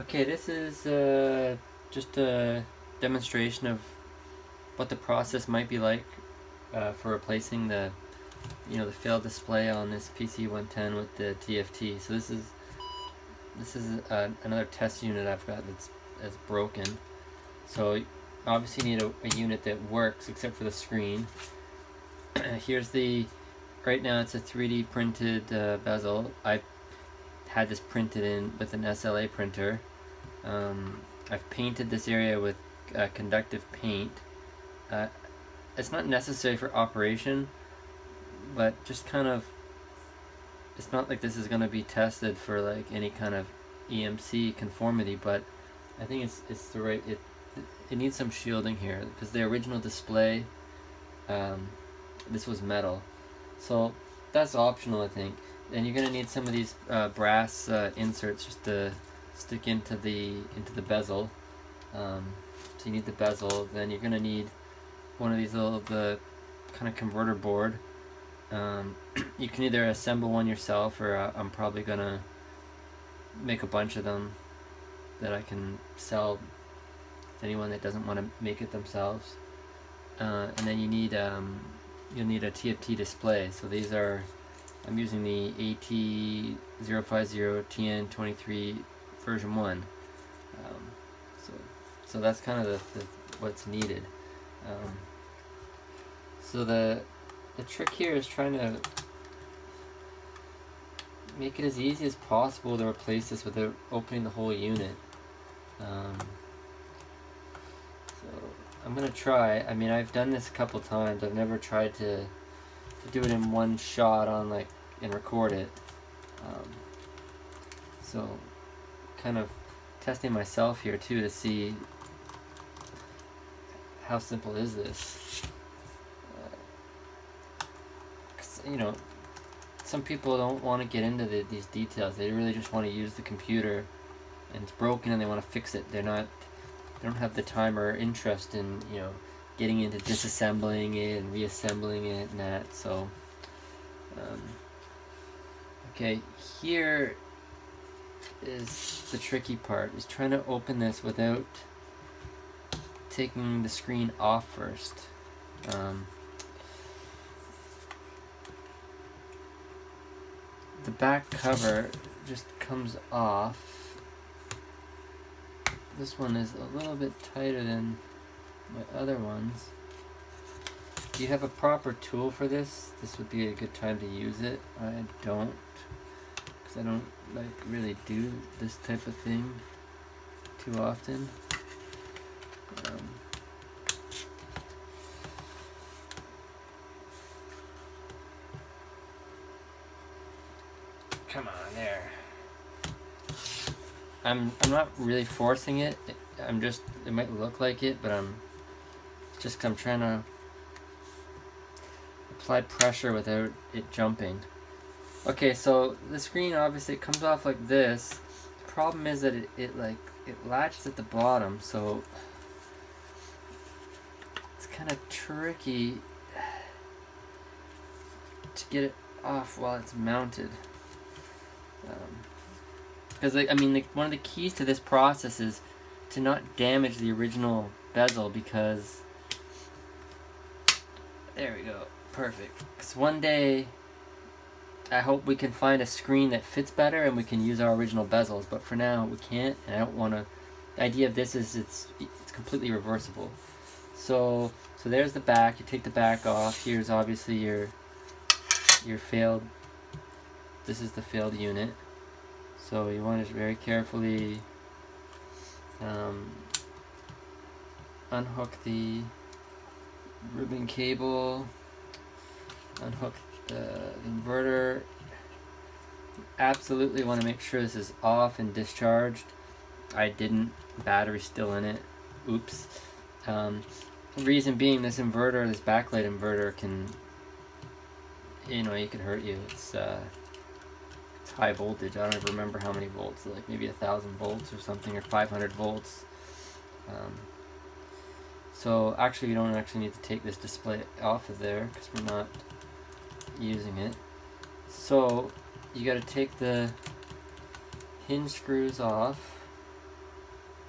Okay, this is just a demonstration of what the process might be like for replacing the the failed display on this PC110 with the TFT. So this is another test unit I've got that's broken. So you obviously need a unit that works except for the screen. Here's right now it's a 3D printed bezel. I had this printed in with an SLA printer. I've painted this area with conductive paint. It's not necessary for operation, but just kind of, it's not like this is going to be tested for like any kind of EMC conformity, but I think it's the right, it needs some shielding here because the original display, this was metal, so that's optional I think. And you're going to need some of these brass inserts just to stick into the bezel. So you need the bezel. Then you're going to need one of these the kind of converter board. You can either assemble one yourself, or I'm probably going to make a bunch of them that I can sell to anyone that doesn't want to make it themselves. And then you'll need a TFT display. So these are, I'm using the AT050TN23 version 1. So that's kind of the what's needed. So the trick here is trying to make it as easy as possible to replace this without opening the whole unit. So I'm gonna try. I mean, I've done this a couple times. I've never tried to do it in one shot on and record it. So kind of testing myself here too to see how simple is this. 'Cause, some people don't want to get into these details. They really just want to use the computer, and it's broken and they want to fix it. They don't have the time or interest in getting into disassembling it and reassembling it and that. So okay, here is the tricky part, is trying to open this without taking the screen off first. The back cover just comes off. This one is a little bit tighter than my other ones. If you have a proper tool for this, this would be a good time to use it. I don't, because I don't really do this type of thing too often. Come on, there. I'm not really forcing it. It might look like it, but it's just 'cause I'm trying to apply pressure without it jumping. Okay, so the screen obviously it comes off like this. The problem is that it latches at the bottom, so it's kind of tricky to get it off while it's mounted. Because one of the keys to this process is to not damage the original bezel, because there we go, perfect. Because one day I hope we can find a screen that fits better and we can use our original bezels, but for now we can't, and I don't want to. The idea of this is it's completely reversible. So there's the back. You take the back off. Here's obviously your failed. This is the failed unit. So you want to very carefully unhook the ribbon cable, unhook the inverter. You absolutely want to make sure this is off and discharged. I didn't. Battery's still in it. Oops. Reason being, this inverter, this backlight inverter, can, it can hurt you. It's high voltage. I don't even remember how many volts, like maybe 1,000 volts or something, or 500 volts. So actually you don't actually need to take this display off of there because we're not using it. So you got to take the hinge screws off.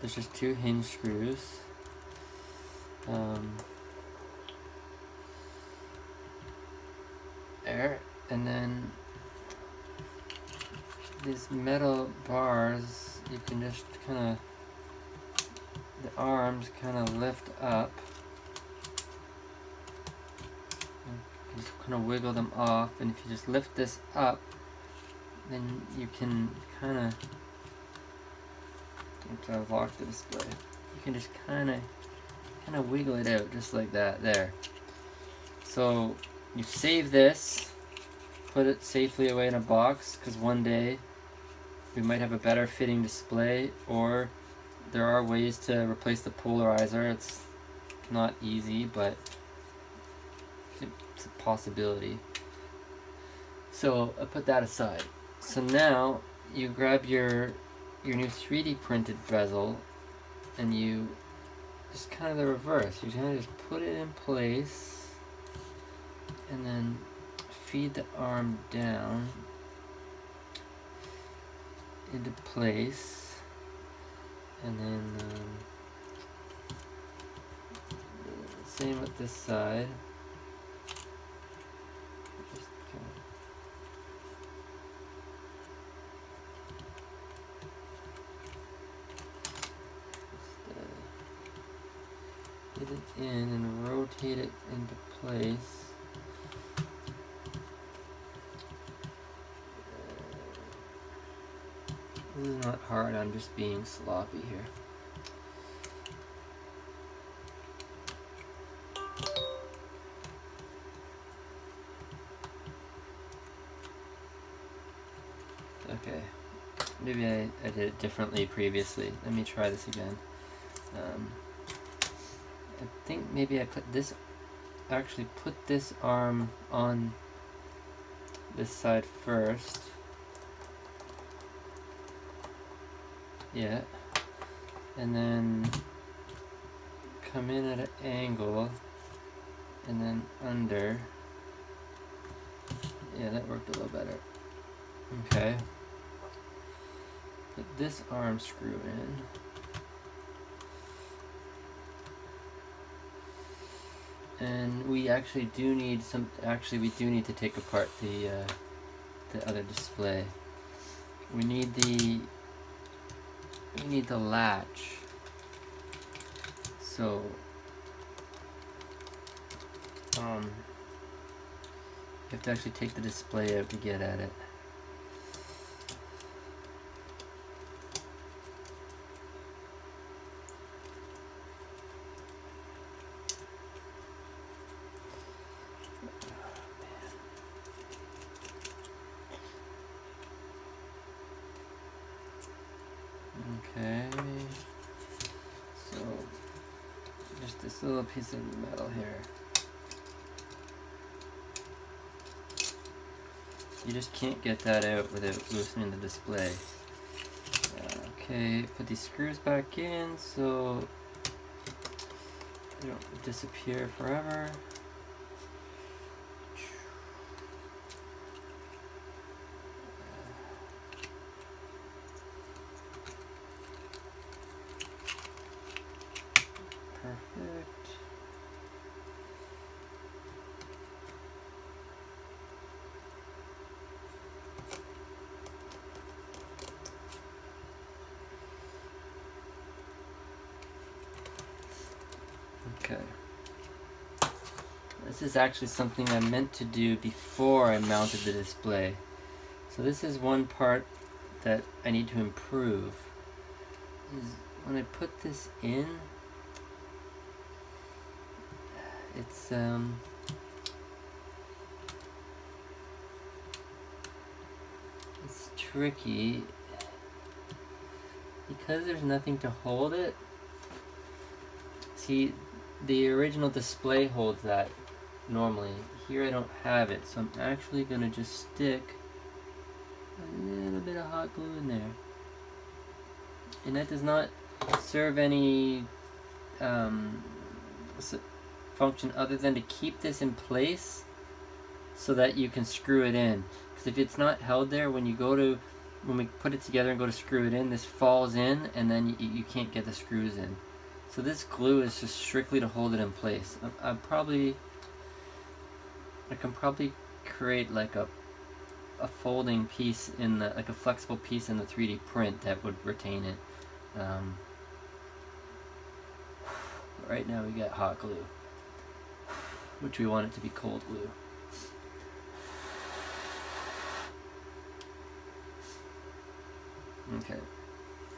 there's just 2 hinge screws. There, and then these metal bars, you can just kind of, the arms kind of lift up. You can just kind of wiggle them off, and if you just lift this up, then you can kind of, once I've locked the display, you can just kind of wiggle it out just like that there. So you save this, put it safely away in a box, because one day we might have a better fitting display, or there are ways to replace the polarizer. It's not easy, but it's a possibility. So I put that aside. So now you grab your new 3D printed bezel, and you just kind of the reverse. You kind of just put it in place, and then feed the arm down into place, and then same with this side. Just get it in and rotate it into place. This is not hard, I'm just being sloppy here. Okay, maybe I did it differently previously. Let me try this again. I think maybe I put this arm on this side first. Yeah, and then come in at an angle, and then under. Yeah, that worked a little better. Okay. Put this arm screw in. And we actually do need we do need to take apart the other display. We need the latch. So you have to actually take the display out to get at it. Okay, so just this little piece of metal here. You just can't get that out without loosening the display. Okay, put these screws back in so they don't disappear forever. Perfect. Okay. This is actually something I meant to do before I mounted the display. So this is one part that I need to improve. Is when I put this in, it's tricky because there's nothing to hold it. See, the original display holds that normally. Here I don't have it, so I'm actually gonna just stick a little bit of hot glue in there. And that does not serve any function other than to keep this in place so that you can screw it in. Because if it's not held there, when you go to when we put it together and go to screw it in, this falls in, and then you can't get the screws in. So this glue is just strictly to hold it in place. I can probably create like a folding piece in the, like a flexible piece in the 3D print that would retain it. Right now we got hot glue, which we want it to be cold glue.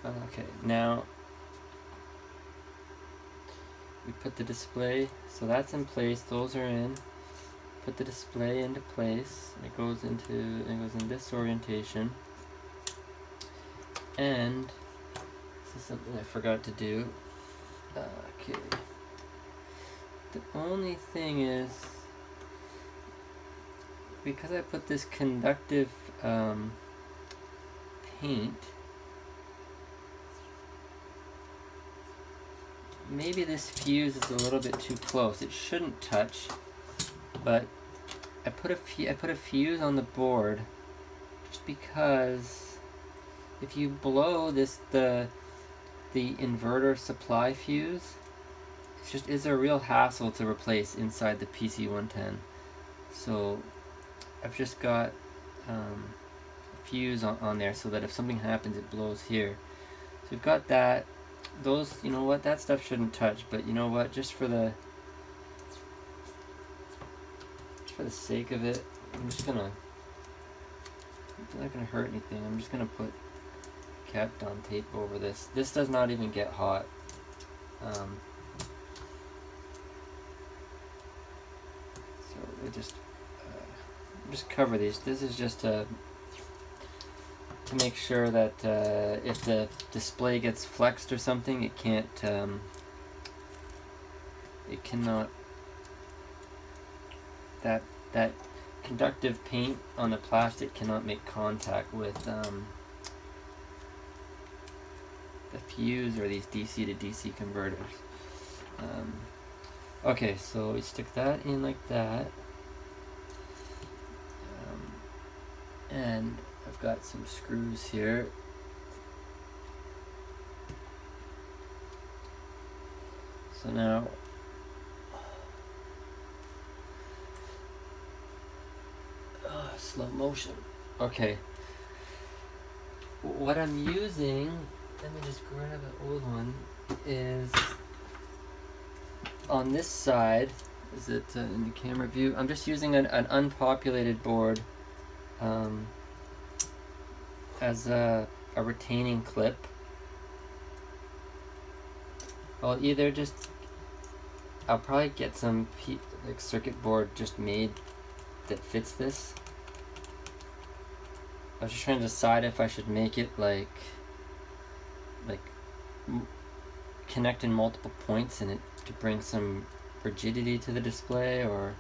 Okay, now we put the display, so that's in place, those are in. Put the display into place, it goes in this orientation. And this is something I forgot to do. Okay. The only thing is, because I put this conductive paint, maybe this fuse is a little bit too close. It shouldn't touch, but I put a fuse on the board just because if you blow this the inverter supply fuse, it's a real hassle to replace inside the PC110. So I've just got a fuse on there so that if something happens, it blows here. So we've got that. Those, you know what, that stuff shouldn't touch, but you know what, just for the sake of it, it's not gonna hurt anything. I'm just gonna put Kapton tape over this. This does not even get hot. So we just cover these. This is just to make sure that if the display gets flexed or something, it cannot, that conductive paint on the plastic cannot make contact with the fuse or these DC to DC converters. Okay, so we stick that in like that, and I've got some screws here. So now slow motion. Okay. What I'm using, let me just grab an old one, is on this side, is it in the camera view? I'm just using an unpopulated board as a retaining clip. I'll probably get some like circuit board just made that fits this. I was just trying to decide if I should make it like connect in multiple points in it to bring some rigidity to the display, or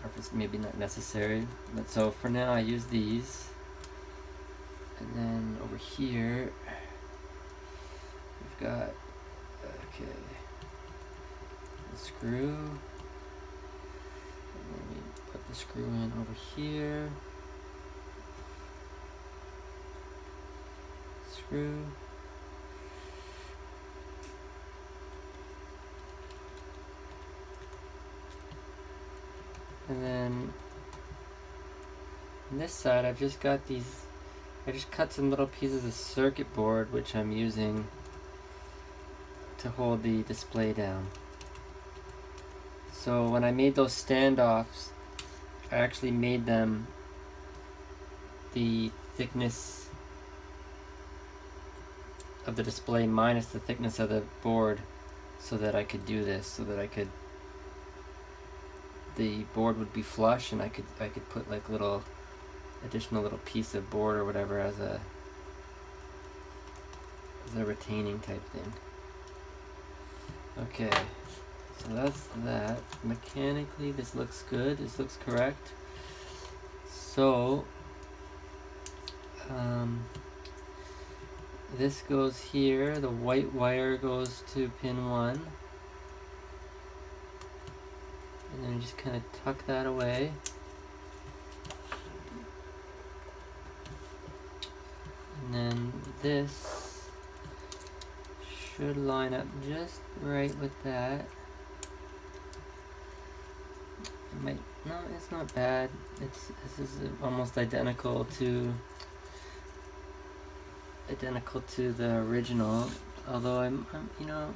if it's maybe not necessary. But so for now I use these, and then over here we've got the screw, and then we put the screw in over here. Screw. And then on this side I've just got these, I just cut some little pieces of circuit board which I'm using to hold the display down. So when I made those standoffs, I actually made them the thickness of the display minus the thickness of the board, so that I could do this, so that the board would be flush, and I could put like additional little piece of board or whatever as a retaining type thing. Okay, so that's that. Mechanically this looks good, this looks correct. So this goes here, the white wire goes to pin 1, and then just kind of tuck that away. And then this should line up just right with that. It might, no, it's not bad. This is almost identical to the original. Although I'm you know,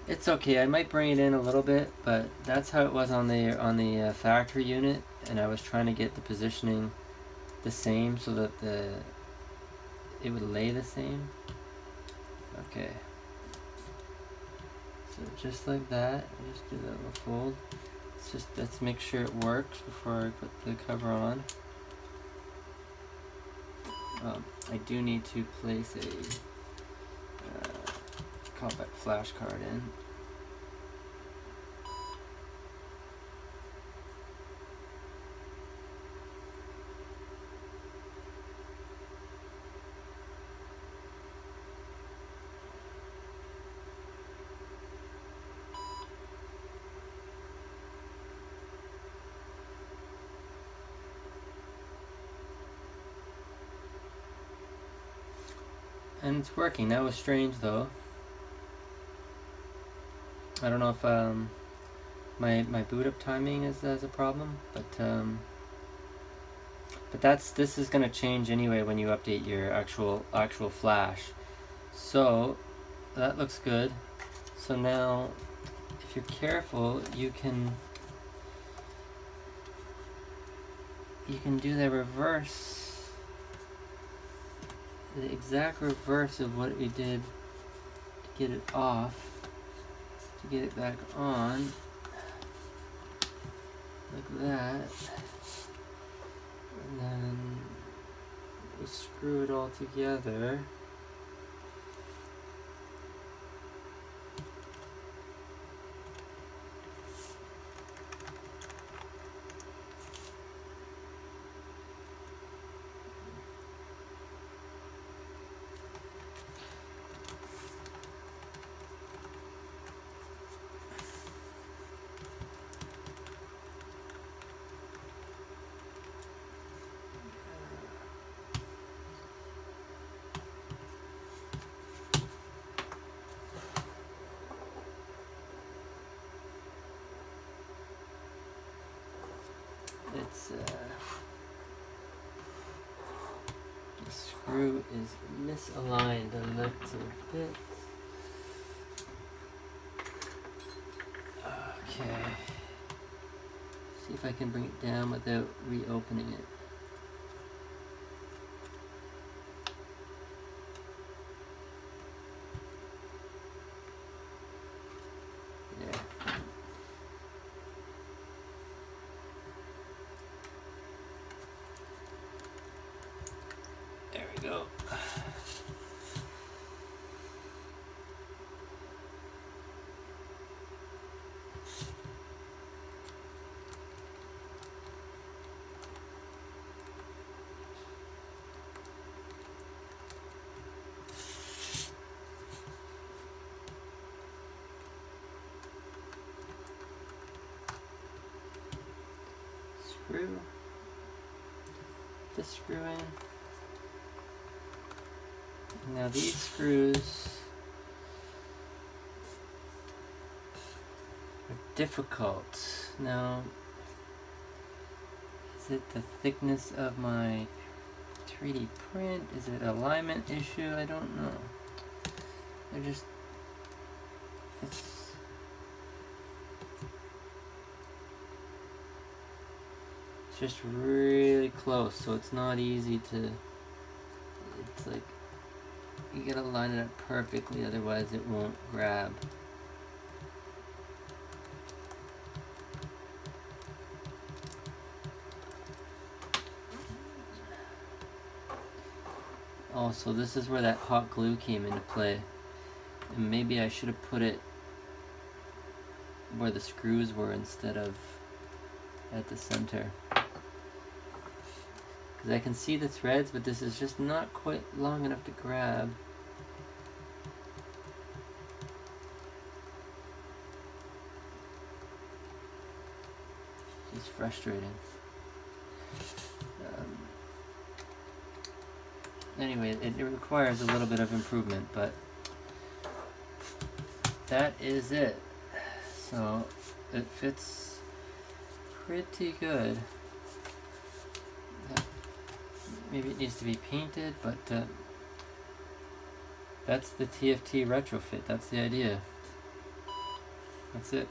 it's okay. I might bring it in a little bit, but that's how it was on the factory unit, and I was trying to get the positioning the same so that it would lay the same. Okay. So just like that, I just do that little fold. Let's make sure it works before I put the cover on. I do need to place a compact flash card in. And it's working. That was strange though. I don't know if my boot up timing is a problem, but this is gonna change anyway when you update your actual flash. So that looks good. So now, if you're careful, you can do the reverse. The exact reverse of what we did to get it off, to get it back on, like that, and then we screw it all together. It's the screw is misaligned a little bit. Okay. See if I can bring it down without reopening it. There we go. Screw. This screw in. Now these screws are difficult. Now, is it the thickness of my 3D print? Is it an alignment issue? I don't know. They're just, it's just really close, so it's not easy to, it's like, you gotta line it up perfectly, otherwise it won't grab. Also, this is where that hot glue came into play. And maybe I should have put it where the screws were instead of at the center. Because I can see the threads, but this is just not quite long enough to grab. It's frustrating. anyway, it requires a little bit of improvement, but that is it. So it fits pretty good. Maybe it needs to be painted, but that's the TFT retrofit. That's the idea. That's it.